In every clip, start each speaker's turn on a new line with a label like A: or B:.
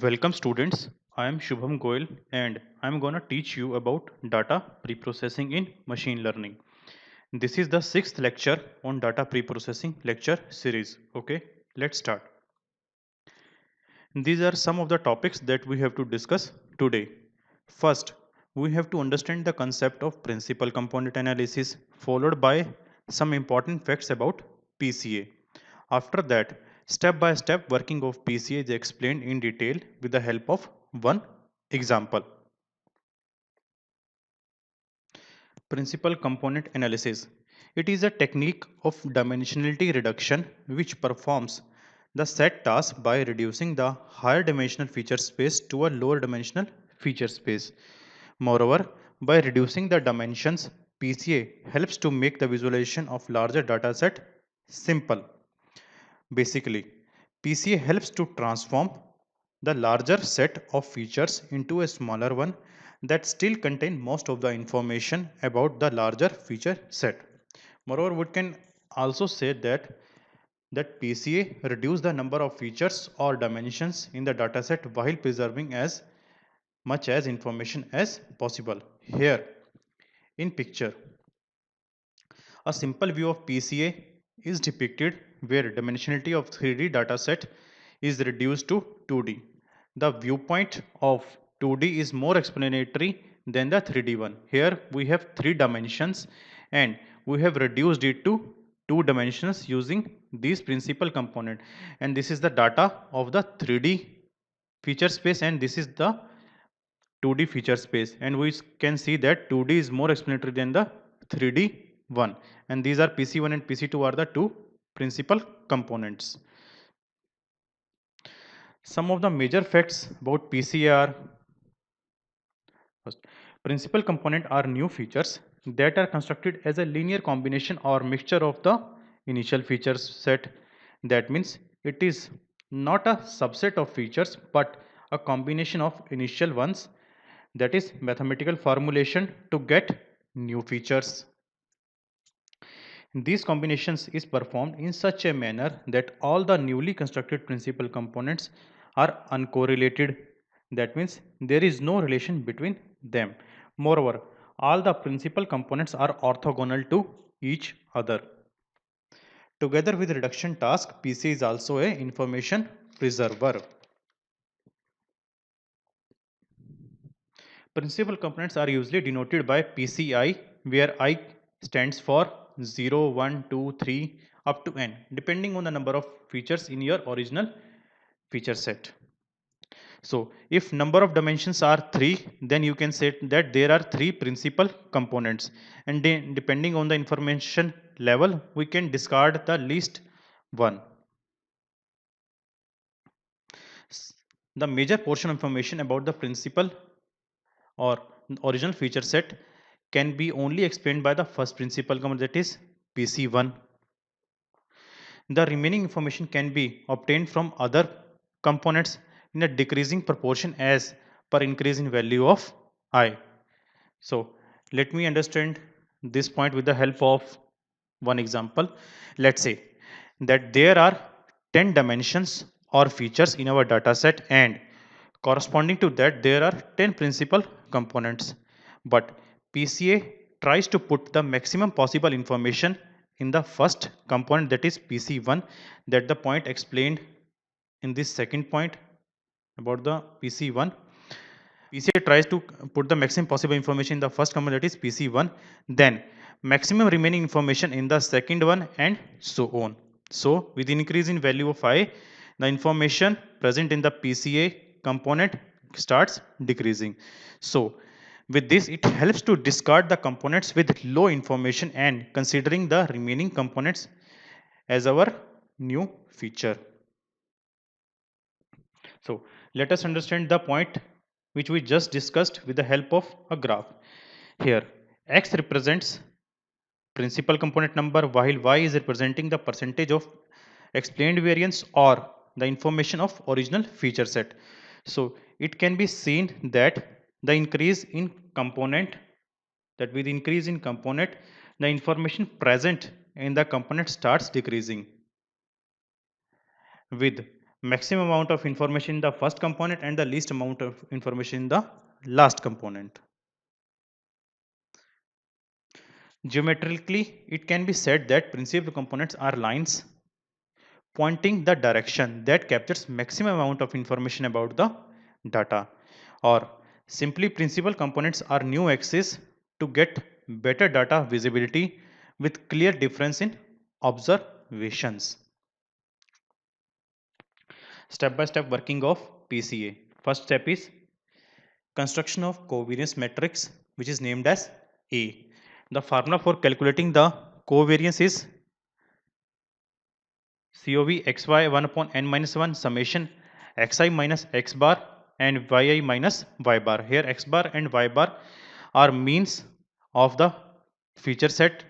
A: Welcome students, I am Shubham Goyal and I am gonna teach you about data preprocessing in machine learning. This is the 6th lecture on data preprocessing lecture series. Okay, let's start. These are some of the topics that we have to discuss today. First, we have to understand the concept of principal component analysis, followed by some important facts about PCA. After that, step by step working of PCA is explained in detail with the help of one example. Principal component analysis. It is a technique of dimensionality reduction which performs the set task by reducing the higher dimensional feature space to a lower dimensional feature space. Moreover, by reducing the dimensions, PCA helps to make the visualization of larger dataset simple. Basically, PCA helps to transform the larger set of features into a smaller one that still contain most of the information about the larger feature set. Moreover, we can also say that PCA reduce the number of features or dimensions in the dataset while preserving as much as information as possible. Here in picture, a simple view of PCA is depicted where dimensionality of 3D dataset is reduced to 2D. The viewpoint of 2D is more explanatory than the 3D one. Here we have 3 dimensions and we have reduced it to 2 dimensions using these principal component, and this is the data of the 3D feature space and this is the 2D feature space, and we can see that 2D is more explanatory than the 3D one, and these are PC1 and PC2 are the two principal components. Some of the major facts about PCA are: first, principal component are new features that are constructed as a linear combination or mixture of the initial features set. That means it is not a subset of features but a combination of initial ones, that is mathematical formulation to get new features. These combinations is performed in such a manner that all the newly constructed principal components are uncorrelated. That means there is no relation between them. Moreover, all the principal components are orthogonal to each other. Together with reduction task, PC is also a information preserver. Principal components are usually denoted by PCI, where I stands for 0, 1, 2, 3 up to n, depending on the number of features in your original feature set. So, if number of dimensions are 3, then you can say that there are 3 principal components, and then depending on the information level, we can discard the least one. The major portion of information about the principal or original feature set can be only explained by the first principal component, that is PC1. The remaining information can be obtained from other components in a decreasing proportion as per increase in value of I. So let me understand this point with the help of one example. Let's say that there are 10 dimensions or features in our data set, and corresponding to that there are 10 principal components, but PCA tries to put the maximum possible information in the first component, that is PC1, that the point explained in this second point about the PC1. PCA tries to put the maximum possible information in the first component, that is PC1, then maximum remaining information in the second one, and so on. So with increase in value of I, the information present in the PCA component starts decreasing. So with this, it helps to discard the components with low information and considering the remaining components as our new feature. So let us understand the point which we just discussed with the help of a graph. Here x represents principal component number while y is representing the percentage of explained variance or the information of original feature set. So it can be seen that the increase in component, that with increase in component the information present in the component starts decreasing. With maximum amount of information in the first component and the least amount of information in the last component. Geometrically, it can be said that principal components are lines pointing the direction that captures maximum amount of information about the data, or simply principal components are new axes to get better data visibility with clear difference in observations. Step by step working of PCA. First step is construction of covariance matrix, which is named as A. The formula for calculating the covariance is COV xy 1 upon n minus 1 summation xi minus x bar and yi minus y bar. Here x bar and y bar are means of the feature set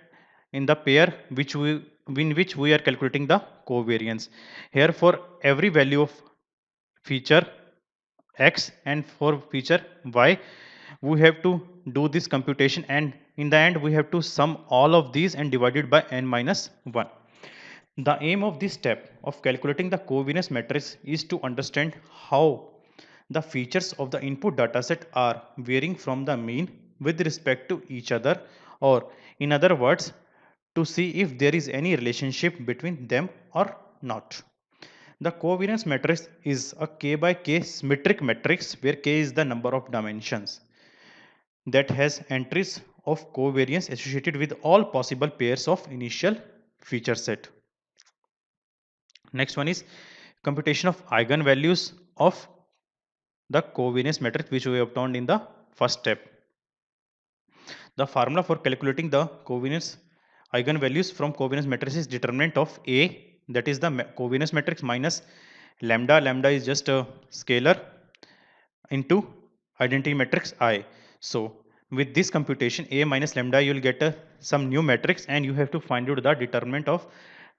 A: in the pair in which we are calculating the covariance. Here for every value of feature x and for feature y, we have to do this computation, and in the end we have to sum all of these and divide it by n minus 1. The aim of this step of calculating the covariance matrix is to understand how the features of the input dataset are varying from the mean with respect to each other, or in other words, to see if there is any relationship between them or not. The covariance matrix is a k by k symmetric matrix where k is the number of dimensions that has entries of covariance associated with all possible pairs of initial feature set. Next one is computation of eigenvalues of the covariance matrix, which we obtained in the first step. The formula for calculating the covariance eigenvalues from covariance matrix is determinant of A, that is the covariance matrix, minus lambda. Lambda is just a scalar into identity matrix I. So with this computation A minus lambda, you will get some new matrix, and you have to find out the determinant of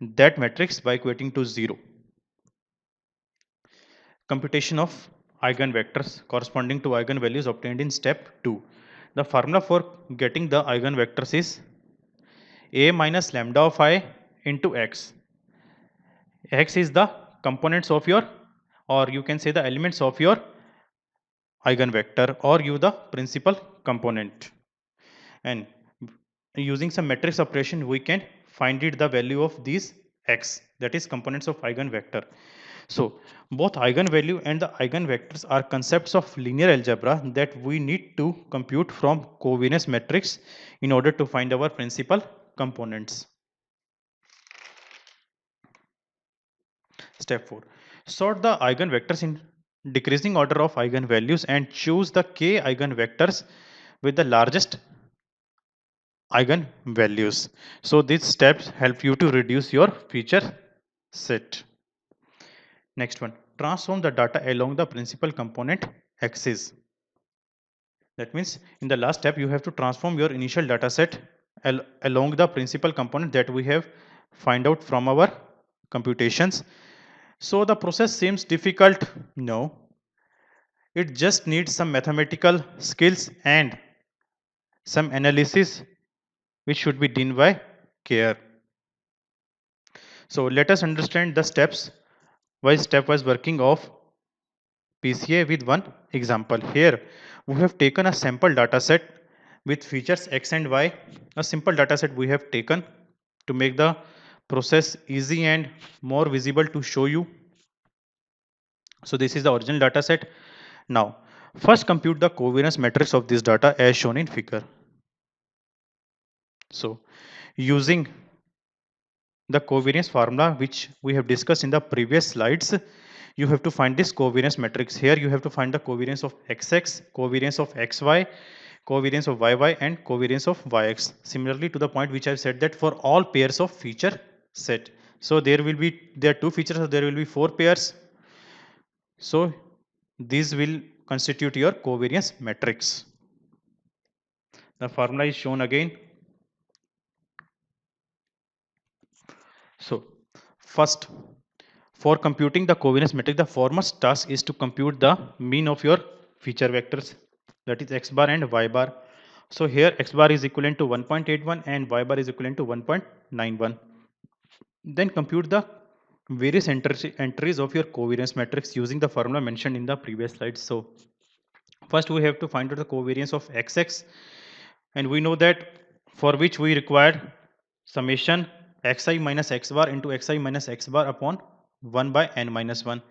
A: that matrix by equating to 0. Computation of eigenvectors corresponding to eigenvalues obtained in step 2. The formula for getting the eigenvectors is A minus lambda of I into x. X is the components of your, or you can say the elements of your eigenvector, or you the principal component. And using some matrix operation, we can find it the value of these x, that is components of eigenvector. So both eigenvalue and the eigenvectors are concepts of linear algebra that we need to compute from covariance matrix in order to find our principal components. Step 4. Sort the eigenvectors in decreasing order of eigenvalues and choose the k eigenvectors with the largest eigenvalues. So these steps help you to reduce your feature set. Next one, transform the data along the principal component axis. That means in the last step, you have to transform your initial data set along the principal component that we have find out from our computations. So the process seems difficult? No. It just needs some mathematical skills and some analysis which should be done by care. So let us understand the steps by stepwise working of PCA with one example. Here we have taken a sample data set with features x and y. A simple data set we have taken to make the process easy and more visible to show you. So this is the original data set. Now first compute the covariance matrix of this data as shown in figure. So using the covariance formula which we have discussed in the previous slides, you have to find this covariance matrix. Here you have to find the covariance of xx, covariance of xy, covariance of yy, and covariance of yx. Similarly to the point which I have said that for all pairs of feature set. So there are two features, so there will be 4 pairs. So these will constitute your covariance matrix. The formula is shown again. So first, for computing the covariance matrix, the foremost task is to compute the mean of your feature vectors, that is x bar and y bar. So here x bar is equivalent to 1.81 and y bar is equivalent to 1.91. Then compute the various entries of your covariance matrix using the formula mentioned in the previous slide. So first we have to find out the covariance of xx, and we know that for which we require summation xi minus x bar into xi minus x bar upon 1 by n minus 1.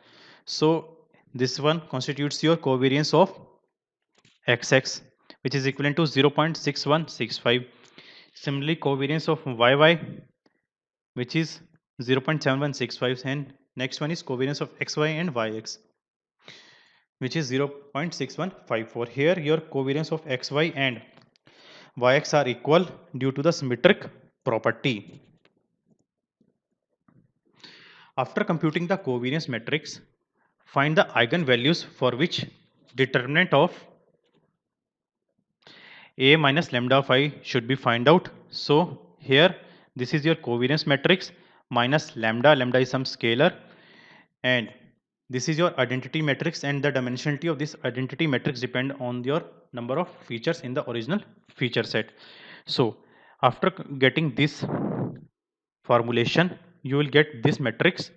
A: So this one constitutes your covariance of xx, which is equivalent to 0.6165. Similarly, covariance of yy, which is 0.7165, and next one is covariance of xy and yx, which is 0.6154. Here your covariance of xy and yx are equal due to the symmetric property. After computing the covariance matrix, find the eigenvalues for which determinant of a minus lambda phi should be find out. So here this is your covariance matrix minus lambda. Lambda is some scalar, and this is your identity matrix, and the dimensionality of this identity matrix depend on your number of features in the original feature set. So after getting this formulation, you will get this matrix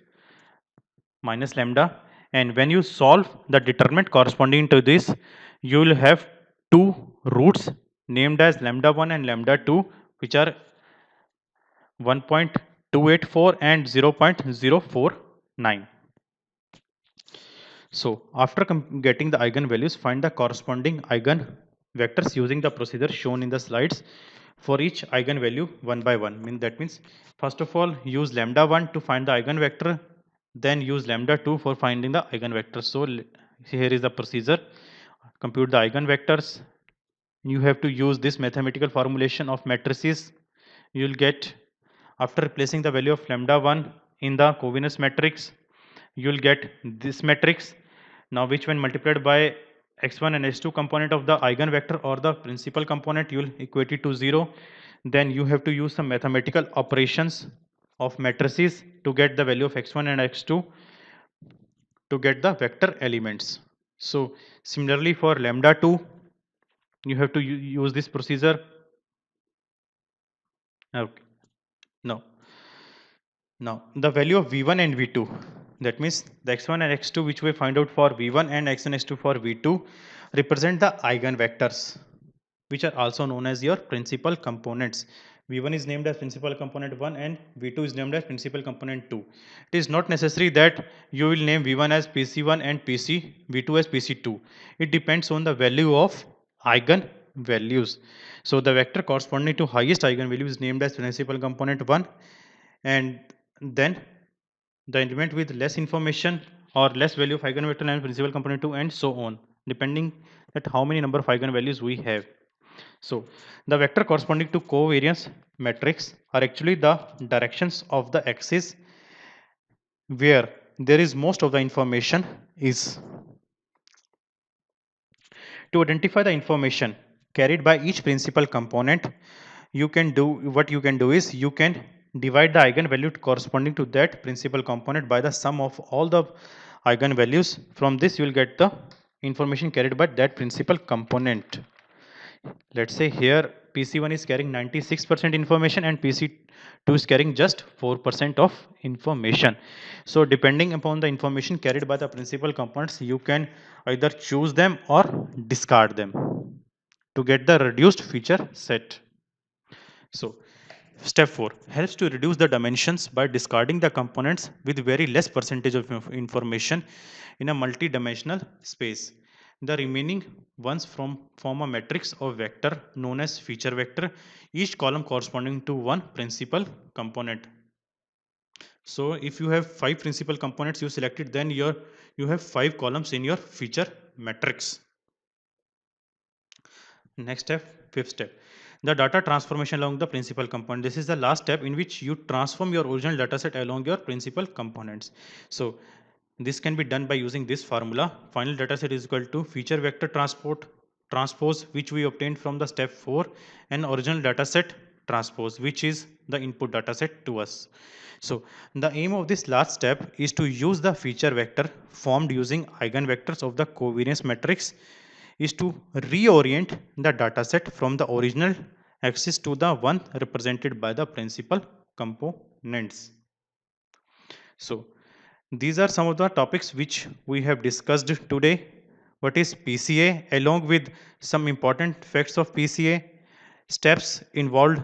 A: minus lambda, and when you solve the determinant corresponding to this, you will have two roots named as lambda 1 and lambda 2, which are 1.284 and 0.049. So after getting the eigenvalues, find the corresponding eigenvectors using the procedure shown in the slides for each eigenvalue one by one. That means first of all use lambda 1 to find the eigenvector, then use lambda 2 for finding the eigenvector. So here is the procedure. Compute the eigenvectors. You have to use this mathematical formulation of matrices. You will get, after replacing the value of lambda 1 in the covariance matrix, you will get this matrix. Now which when multiplied by x1 and x2 component of the eigenvector or the principal component, you will equate it to 0. Then you have to use some mathematical operations of matrices to get the value of x1 and x2 to get the vector elements. So similarly for lambda 2, you have to use this procedure. Okay. Now the value of v1 and v2, that means the x1 and x2 which we find out for v1 and x1 x2 for v2 represent the eigenvectors, which are also known as your principal components. v1 is named as principal component 1 and v2 is named as principal component 2. It is not necessary that you will name v1 as pc1 and v2 as pc2. It depends on the value of eigenvalues. So the vector corresponding to highest eigenvalue is named as principal component 1, and then the element with less information or less value of eigenvector and principal component 2, and so on, depending at how many number of eigenvalues we have. So the vector corresponding to covariance matrix are actually the directions of the axis where there is most of the information is. To identify the information carried by each principal component, you can do you can divide the eigenvalue corresponding to that principal component by the sum of all the eigenvalues. From this you will get the information carried by that principal component. Let's say here PC1 is carrying 96% information and PC2 is carrying just 4% of information. So depending upon the information carried by the principal components, you can either choose them or discard them to get the reduced feature set. So step 4 helps to reduce the dimensions by discarding the components with very less percentage of information in a multi-dimensional space. The remaining ones form a matrix or vector known as feature vector, each column corresponding to one principal component. So if you have 5 principal components you selected, then you have 5 columns in your feature matrix. Next step, fifth step, the data transformation along the principal component. This is the last step in which you transform your original dataset along your principal components. So this can be done by using this formula. Final dataset is equal to feature vector transpose, which we obtained from the step 4, and original dataset transpose, which is the input dataset to us. So the aim of this last step is to use the feature vector formed using eigenvectors of the covariance matrix is to reorient the dataset from the original axis to the one represented by the principal components. So these are some of the topics which we have discussed today. What is PCA, along with some important facts of PCA, steps involved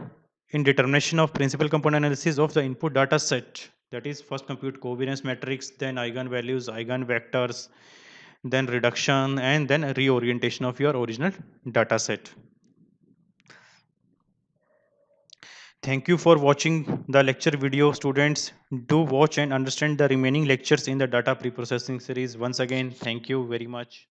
A: in determination of principal component analysis of the input data set. That is, first compute covariance matrix, then eigenvalues, eigenvectors, then reduction, and then reorientation of your original data set. Thank you for watching the lecture video, students. Do watch and understand the remaining lectures in the data preprocessing series. Once again, thank you very much.